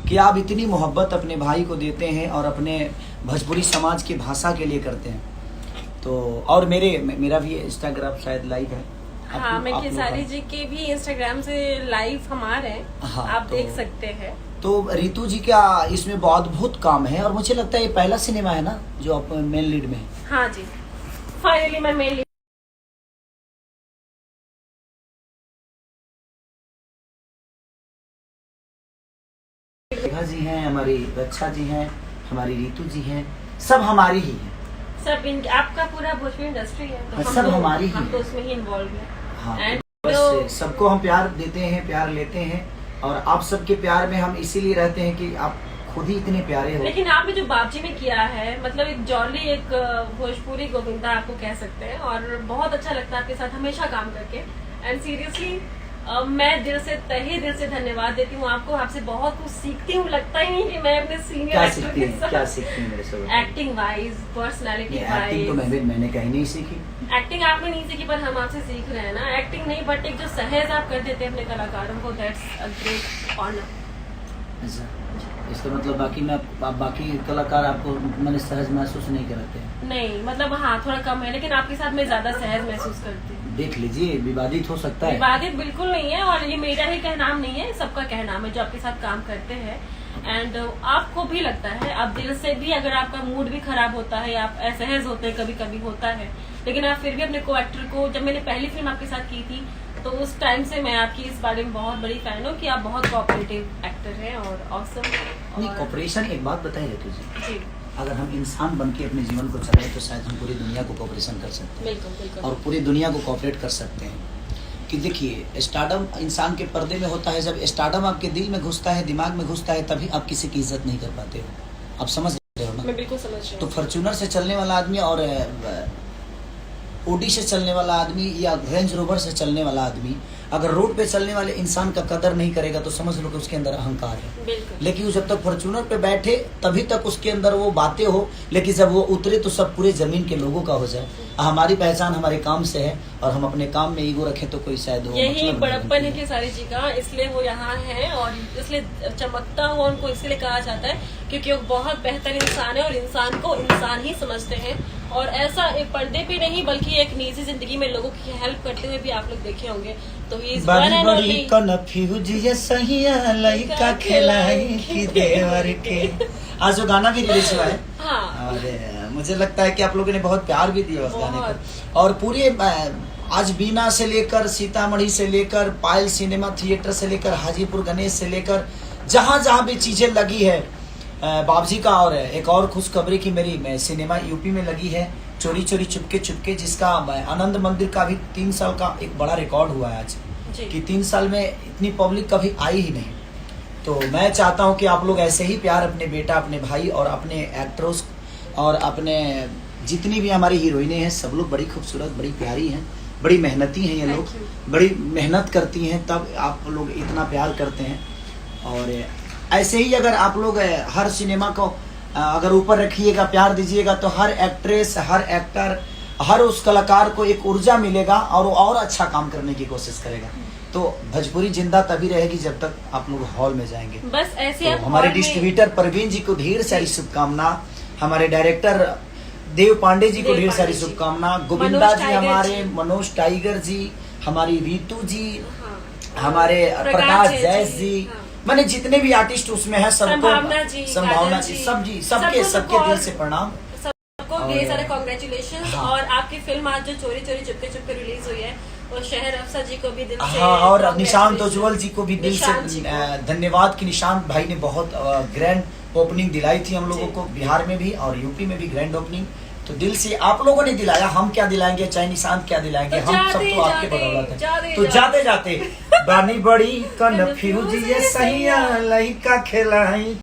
कि आप इतनी मोहब्बत अपने भाई को देते हैं और अपने भोजपुरी समाज की भाषा के लिए करते हैं। तो और मेरा भी इंस्टाग्राम शायद लाइव है। हाँ, मैं खेसारी जी के भी इंस्टाग्राम से लाइव हम आ रहे हैं। हाँ, आप देख सकते हैं। तो रितु जी का इसमें बहुत काम है और मुझे लगता है ये पहला सिनेमा है ना जो आप मेन लीड में है। हाँ जी, फाइनली मैं मेन लीड। रेखा जी हैं, हमारी रक्षा जी हैं, हमारी रितु जी हैं, सब हमारी ही हैं। सब आपका पूरा भोजपुरी इंडस्ट्री है तो सब हमारी ही हम तो है। उसमें ही इन्वॉल्व हैं। हाँ, And बस सबको हम प्यार देते हैं, प्यार लेते हैं और आप सबके प्यार में हम इसीलिए रहते हैं कि आप खुद ही इतने प्यारे हो। लेकिन आपने जो बापजी में किया है, मतलब एक जॉली, एक भोजपुरी गोविंदा आपको कह सकते हैं और बहुत अच्छा लगता है आपके साथ हमेशा काम करके। एंड सीरियसली मैं दिल से, तहे दिल से धन्यवाद देती हूँ आपको। आपसे बहुत कुछ सीखती हूँ। लगता ही नहीं कि मैं अपने सीनियर एक्टर के साथ क्या सीखती हैं मेरे से? एक्टिंग वाइज, पर्सनालिटी एक्टिंग तो वाइज। मैंने कहीं नहीं सीखी। एक्टिंग आपने नहीं सीखी पर हम आपसे सीख रहे हैं ना। एक्टिंग नहीं, बट एक जो सहज आप कर देते हैं अपने कलाकारों को, दैट्स अ ग्रेट ऑनर। अच्छा, इसका मतलब बाकी कलाकार आपको मैंने सहज महसूस नहीं कराते हैं? नहीं, मतलब हाँ थोड़ा कम है, लेकिन आपके साथ मैं ज्यादा सहज महसूस करती हूँ। देख लीजिए, विवादित हो सकता है। विवादित बिल्कुल नहीं है और ये मेरा ही कहनाम नहीं है, सबका कहनाम है जो आपके साथ काम करते हैं। एंड आपको भी लगता है, आप दिल से भी, अगर आपका मूड भी खराब होता है, आप असहज होते हैं, कभी कभी होता है, लेकिन आप फिर भी अपने को एक्टर को, जब मैंने पहली फिल्म आपके साथ की थी तो उस टाइम से मैं आपकी इस बारे में बहुत बड़ी फैन हूँ कि आप बहुत कोऑपरेटिव एक्टर हैं और ऑसम। नहीं, कोऑपरेशन, एक बात बताइए तुझे जी, अगर हम इंसान बन के अपने जीवन को चलाएं तो शायद हम पूरी दुनिया को कोऑपरेशन कर सकते हैं। बिल्कुल बिल्कुल। और पूरी दुनिया को कोऑपरेट कर सकते हैं। कि देखिए, स्टारडम इंसान के पर्दे में होता है, जब स्टारडम आपके दिल में घुसता है, दिमाग में घुसता है, तभी आप किसी की इज्जत नहीं कर पाते हो। आप समझ रहे हो ना? मैं बिल्कुल समझ रही हूँ। तो फॉर्च्यूनर से चलने वाला आदमी और ओडी से चलने वाला आदमी या रेंज रोवर से चलने वाला आदमी अगर रोड पे चलने वाले इंसान का कदर नहीं करेगा तो समझ लो कि उसके अंदर अहंकार है। बिल्कुल। लेकिन वो जब तक फॉर्च्यूनर पे बैठे तभी तक उसके अंदर वो बातें हो, लेकिन जब वो उतरे तो सब पूरे जमीन के लोगों का हो जाए। हमारी पहचान हमारे काम से है और हम अपने काम में ईगो रखें तो कोई शायद यही बड़प्पन है खेसारी जी का, इसलिए वो यहाँ है और इसलिए चमकता हुआ उनको इसलिए कहा जाता है क्योंकि वो बहुत बेहतर इंसान है और इंसान को इंसान ही समझते हैं। और ऐसा एक पर्दे पे नहीं बल्कि एक निजी जिंदगी में लोगों की हेल्प करते हुए भी आप लोग देखे होंगे। तो he is one and only आज वो गाना भी रिलीज हुआ है। हाँ। और मुझे लगता है कि आप लोगों ने बहुत प्यार भी दिया उस गाने को। और पूरे आज बीना से लेकर सीतामढ़ी से लेकर पायल सिनेमा थिएटर से लेकर हाजीपुर गणेश से लेकर जहाँ जहाँ भी चीजें लगी है बाबजी का। और एक और खुशखबरी की मेरी सिनेमा यूपी में लगी है, चोरी चोरी चुपके चुपके, जिसका आनंद मंदिर का भी 3 साल का एक बड़ा रिकॉर्ड हुआ है आज कि 3 साल में इतनी पब्लिक कभी आई ही नहीं। तो मैं चाहता हूं कि आप लोग ऐसे ही प्यार अपने बेटा, अपने भाई और अपने एक्ट्रेस और अपने जितनी भी हमारी हीरोइनें हैं सब लोग बड़ी खूबसूरत, बड़ी प्यारी हैं, बड़ी मेहनती हैं। ये लोग बड़ी मेहनत करती हैं तब आप लोग इतना प्यार करते हैं। और ऐसे ही अगर आप लोग हर सिनेमा को अगर ऊपर रखिएगा, प्यार दीजिएगा तो हर एक्ट्रेस, हर एक्टर, हर उस कलाकार को एक ऊर्जा मिलेगा और वो और अच्छा काम करने की कोशिश करेगा। तो भोजपुरी जिंदा तभी रहेगी जब तक आप लोग हॉल में जाएंगे। बस ऐसे तो हमारे डिस्ट्रीब्यूटर परवीन जी को ढेर सारी शुभकामना, हमारे डायरेक्टर देव पांडे जी को ढेर सारी शुभकामना, गोविंदा जी हमारे, मनोज टाइगर जी, हमारी रितु जी, हमारे प्रकाश जैस जी, मैंने जितने भी आर्टिस्ट उसमें है सबको, संभावना जी, सबके दिल से प्रणाम, सबको ढेर सारे कांग्रेचुलेशंस। और आपकी फिल्म आज जो चोरी चोरी चुपके चुपके रिलीज हुई है और शहर अफसर जी को भी दिल से, हाँ, और निशांत उज्ज्वल जी को भी दिल से धन्यवाद कि निशांत भाई ने बहुत ग्रैंड ओपनिंग दिलाई थी हम लोगों को, बिहार में भी और यूपी में भी ग्रैंड ओपनिंग। तो दिल से आप लोगों ने दिलाया, हम क्या दिलाएंगे, चाहे निशांत क्या दिलाएंगे, हम सब तो आपके बदौलत है। तो जाते जाते बानी बड़ी कन्फ्यूज ये सही लइका खेलाई।